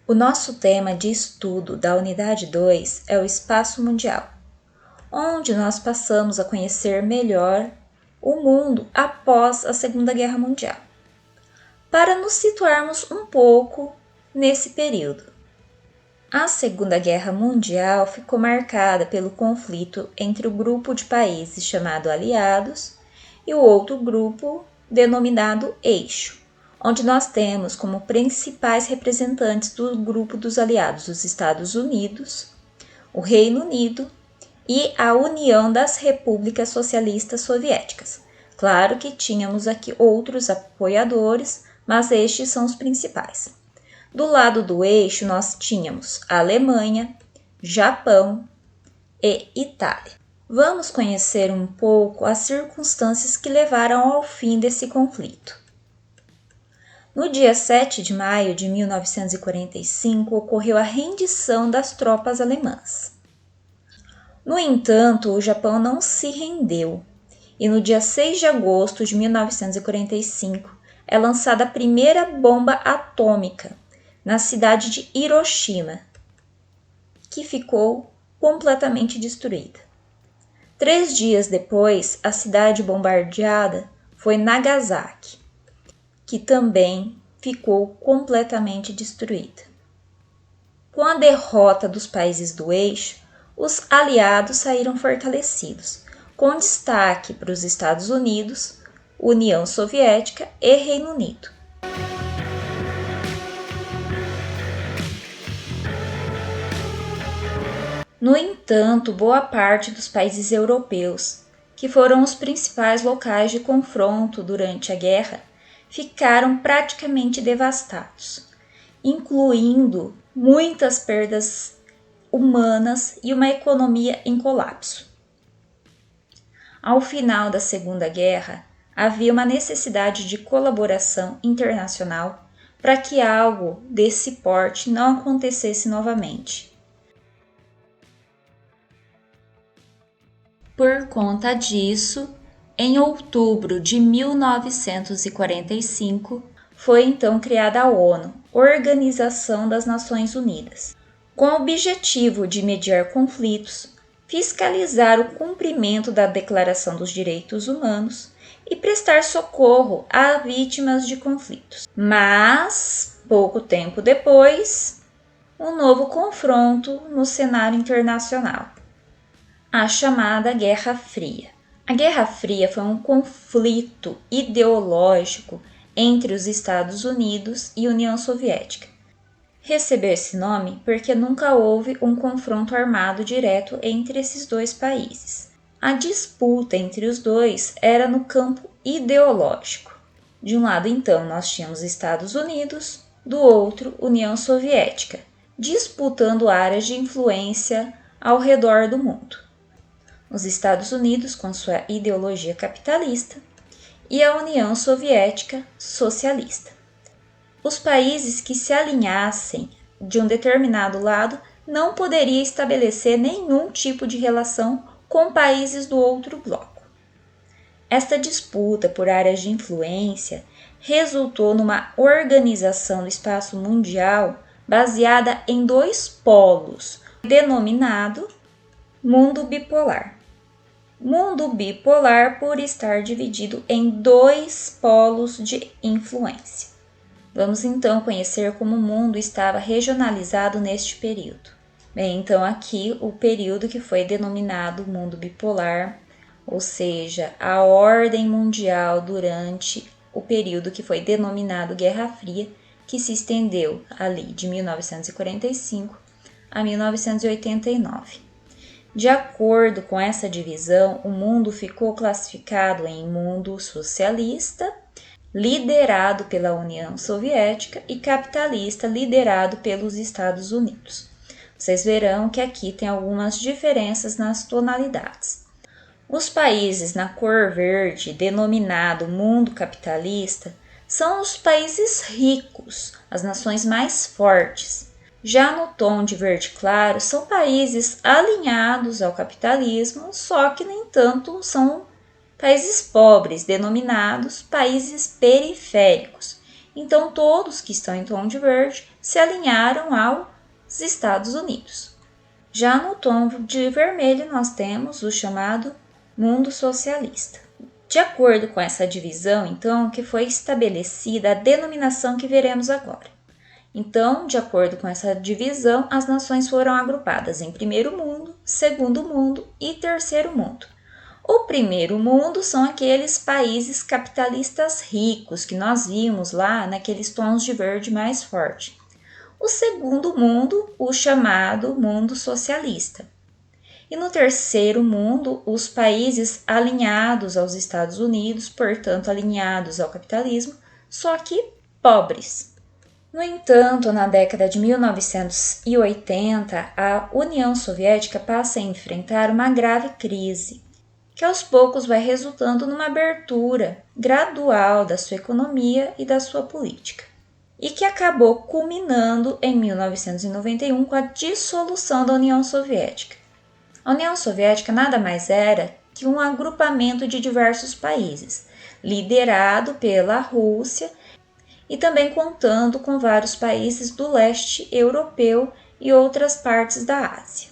O nosso tema de estudo da Unidade 2 é o Espaço Mundial, onde nós passamos a conhecer melhor o mundo após a Segunda Guerra Mundial. Para nos situarmos um pouco nesse período, a Segunda Guerra Mundial ficou marcada pelo conflito entre o grupo de países chamado Aliados e o outro grupo denominado Eixo, onde nós temos como principais representantes do grupo dos aliados os Estados Unidos, o Reino Unido e a União das Repúblicas Socialistas Soviéticas. Claro que tínhamos aqui outros apoiadores, mas estes são os principais. Do lado do eixo, nós tínhamos a Alemanha, Japão e Itália. Vamos conhecer um pouco as circunstâncias que levaram ao fim desse conflito. No dia 7 de maio de 1945, ocorreu a rendição das tropas alemãs. No entanto, o Japão não se rendeu, e no dia 6 de agosto de 1945 é lançada a primeira bomba atômica na cidade de Hiroshima, que ficou completamente destruída. 3 dias depois, a cidade bombardeada foi Nagasaki, que também ficou completamente destruída. Com a derrota dos países do eixo, os aliados saíram fortalecidos, com destaque para os Estados Unidos, União Soviética e Reino Unido. No entanto, boa parte dos países europeus, que foram os principais locais de confronto durante a guerra, ficaram praticamente devastados, incluindo muitas perdas humanas e uma economia em colapso. Ao final da Segunda Guerra, havia uma necessidade de colaboração internacional para que algo desse porte não acontecesse novamente. Por conta disso, em outubro de 1945, foi então criada a ONU, Organização das Nações Unidas, com o objetivo de mediar conflitos, fiscalizar o cumprimento da Declaração dos Direitos Humanos e prestar socorro a vítimas de conflitos. Mas, pouco tempo depois, um novo confronto no cenário internacional, a chamada Guerra Fria. A Guerra Fria foi um conflito ideológico entre os Estados Unidos e União Soviética. Recebeu esse nome porque nunca houve um confronto armado direto entre esses dois países. A disputa entre os dois era no campo ideológico. De um lado, então, nós tínhamos Estados Unidos, do outro, União Soviética, disputando áreas de influência ao redor do mundo. Os Estados Unidos com sua ideologia capitalista e a União Soviética socialista. Os países que se alinhassem de um determinado lado não poderiam estabelecer nenhum tipo de relação com países do outro bloco. Esta disputa por áreas de influência resultou numa organização do espaço mundial baseada em dois polos, denominado mundo bipolar. Mundo bipolar por estar dividido em dois polos de influência. Vamos então conhecer como o mundo estava regionalizado neste período. Bem, então aqui o período que foi denominado mundo bipolar, ou seja, a ordem mundial durante o período que foi denominado Guerra Fria, que se estendeu ali de 1945 a 1989. De acordo com essa divisão, o mundo ficou classificado em mundo socialista, liderado pela União Soviética, e capitalista, liderado pelos Estados Unidos. Vocês verão que aqui tem algumas diferenças nas tonalidades. Os países na cor verde, denominado mundo capitalista, são os países ricos, as nações mais fortes. Já no tom de verde claro, são países alinhados ao capitalismo, só que, no entanto, são países pobres, denominados países periféricos. Então, todos que estão em tom de verde se alinharam aos Estados Unidos. Já no tom de vermelho, nós temos o chamado mundo socialista. De acordo com essa divisão, então, que foi estabelecida a denominação que veremos agora. Então, de acordo com essa divisão, as nações foram agrupadas em primeiro mundo, segundo mundo e terceiro mundo. O primeiro mundo são aqueles países capitalistas ricos que nós vimos lá naqueles tons de verde mais forte. O segundo mundo, o chamado mundo socialista. E no terceiro mundo, os países alinhados aos Estados Unidos, portanto alinhados ao capitalismo, só que pobres. No entanto, na década de 1980, a União Soviética passa a enfrentar uma grave crise, que aos poucos vai resultando numa abertura gradual da sua economia e da sua política, e que acabou culminando em 1991 com a dissolução da União Soviética. A União Soviética nada mais era que um agrupamento de diversos países, liderado pela Rússia e também contando com vários países do leste europeu e outras partes da Ásia.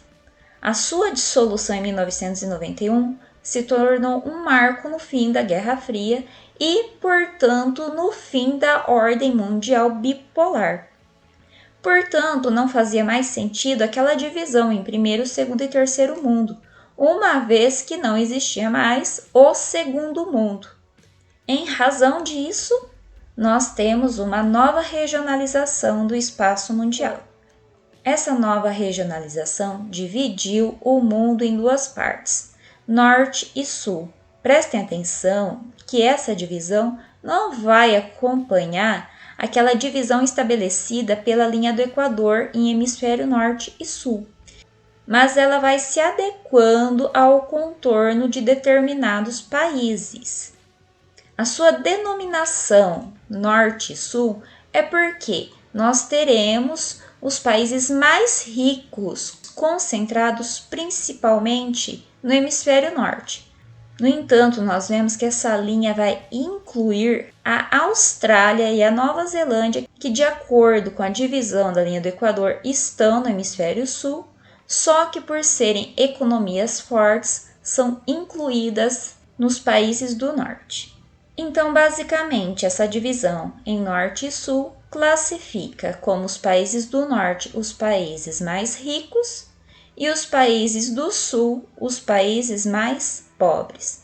A sua dissolução em 1991 se tornou um marco no fim da Guerra Fria e, portanto, no fim da ordem mundial bipolar. Portanto, não fazia mais sentido aquela divisão em primeiro, segundo e terceiro mundo, uma vez que não existia mais o segundo mundo. Em razão disso, nós temos uma nova regionalização do espaço mundial. Essa nova regionalização dividiu o mundo em duas partes, norte e sul. Prestem atenção que essa divisão não vai acompanhar aquela divisão estabelecida pela linha do Equador em hemisfério norte e sul, mas ela vai se adequando ao contorno de determinados países. A sua denominação norte e sul é porque nós teremos os países mais ricos concentrados principalmente no hemisfério norte. No entanto, nós vemos que essa linha vai incluir a Austrália e a Nova Zelândia, que de acordo com a divisão da linha do Equador estão no hemisfério sul, só que por serem economias fortes, são incluídas nos países do norte. Então, basicamente, essa divisão em norte e sul classifica como os países do norte os países mais ricos e os países do sul os países mais pobres.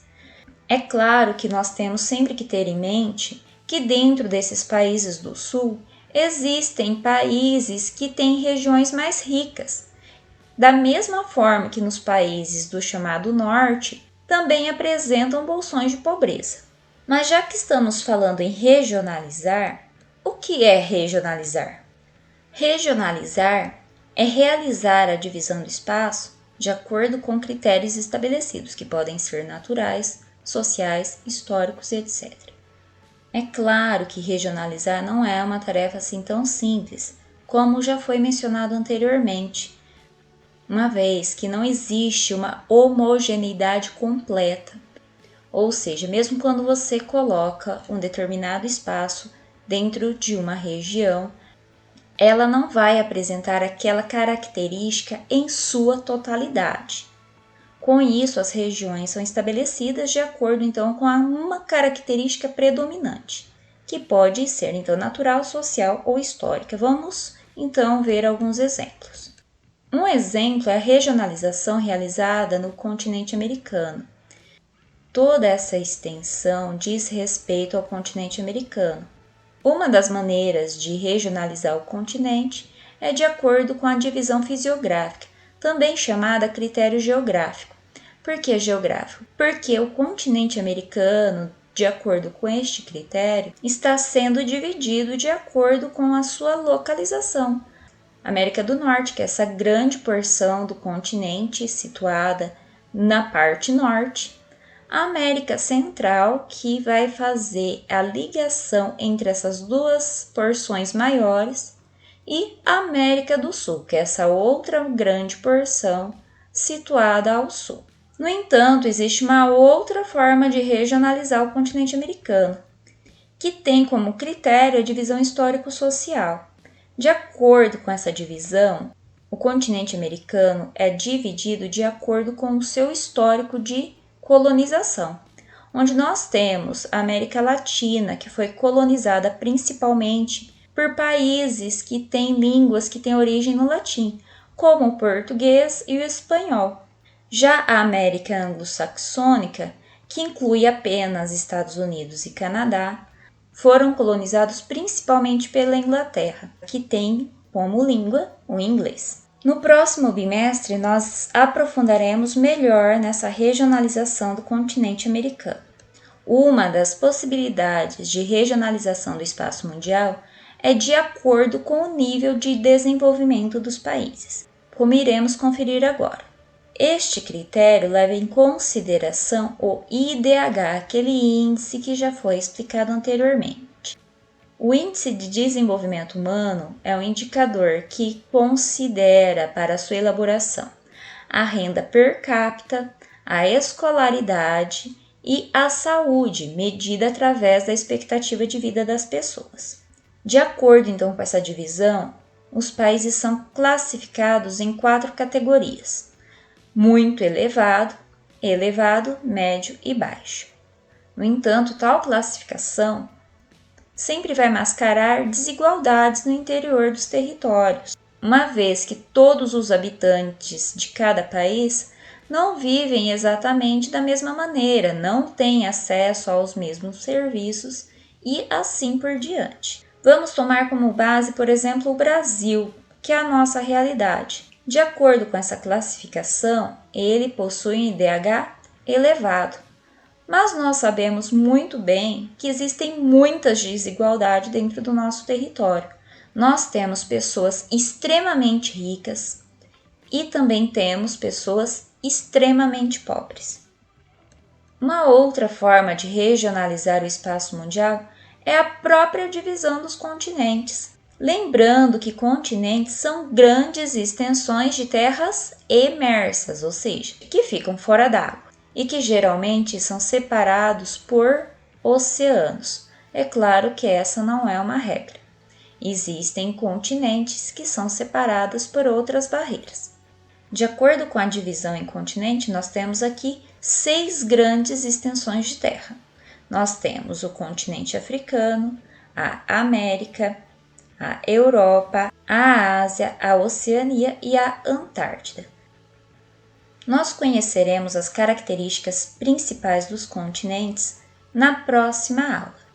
É claro que nós temos sempre que ter em mente que dentro desses países do sul existem países que têm regiões mais ricas. Da mesma forma que nos países do chamado norte também apresentam bolsões de pobreza. Mas já que estamos falando em regionalizar, o que é regionalizar? Regionalizar é realizar a divisão do espaço de acordo com critérios estabelecidos, que podem ser naturais, sociais, históricos, etc. É claro que regionalizar não é uma tarefa assim tão simples, como já foi mencionado anteriormente, uma vez que não existe uma homogeneidade completa. Ou seja, mesmo quando você coloca um determinado espaço dentro de uma região, ela não vai apresentar aquela característica em sua totalidade. Com isso, as regiões são estabelecidas de acordo então com uma característica predominante, que pode ser então natural, social ou histórica. Vamos então ver alguns exemplos. Um exemplo é a regionalização realizada no continente americano. Toda essa extensão diz respeito ao continente americano. Uma das maneiras de regionalizar o continente é de acordo com a divisão fisiográfica, também chamada critério geográfico. Por que geográfico? Porque o continente americano, de acordo com este critério, está sendo dividido de acordo com a sua localização. América do Norte, que é essa grande porção do continente situada na parte norte, a América Central, que vai fazer a ligação entre essas duas porções maiores, e a América do Sul, que é essa outra grande porção situada ao sul. No entanto, existe uma outra forma de regionalizar o continente americano, que tem como critério a divisão histórico-social. De acordo com essa divisão, o continente americano é dividido de acordo com o seu histórico de colonização, onde nós temos a América Latina, que foi colonizada principalmente por países que têm línguas que têm origem no latim, como o português e o espanhol. Já a América anglo-saxônica, que inclui apenas Estados Unidos e Canadá, foram colonizados principalmente pela Inglaterra, que tem como língua o inglês. No próximo bimestre, nós aprofundaremos melhor nessa regionalização do continente americano. Uma das possibilidades de regionalização do espaço mundial é de acordo com o nível de desenvolvimento dos países, como iremos conferir agora. Este critério leva em consideração o IDH, aquele índice que já foi explicado anteriormente. O Índice de Desenvolvimento Humano é um indicador que considera para sua elaboração a renda per capita, a escolaridade e a saúde, medida através da expectativa de vida das pessoas. De acordo, então, com essa divisão, os países são classificados em 4 categorias: muito elevado, elevado, médio e baixo. No entanto, tal classificação sempre vai mascarar desigualdades no interior dos territórios, uma vez que todos os habitantes de cada país não vivem exatamente da mesma maneira, não têm acesso aos mesmos serviços e assim por diante. Vamos tomar como base, por exemplo, o Brasil, que é a nossa realidade. De acordo com essa classificação, ele possui um IDH elevado, mas nós sabemos muito bem que existem muitas desigualdades dentro do nosso território. Nós temos pessoas extremamente ricas e também temos pessoas extremamente pobres. Uma outra forma de regionalizar o espaço mundial é a própria divisão dos continentes. Lembrando que continentes são grandes extensões de terras emersas, ou seja, que ficam fora d'água e que geralmente são separados por oceanos. É claro que essa não é uma regra. Existem continentes que são separados por outras barreiras. De acordo com a divisão em continente, nós temos aqui 6 grandes extensões de terra. Nós temos o continente africano, a América, a Europa, a Ásia, a Oceania e a Antártida. Nós conheceremos as características principais dos continentes na próxima aula.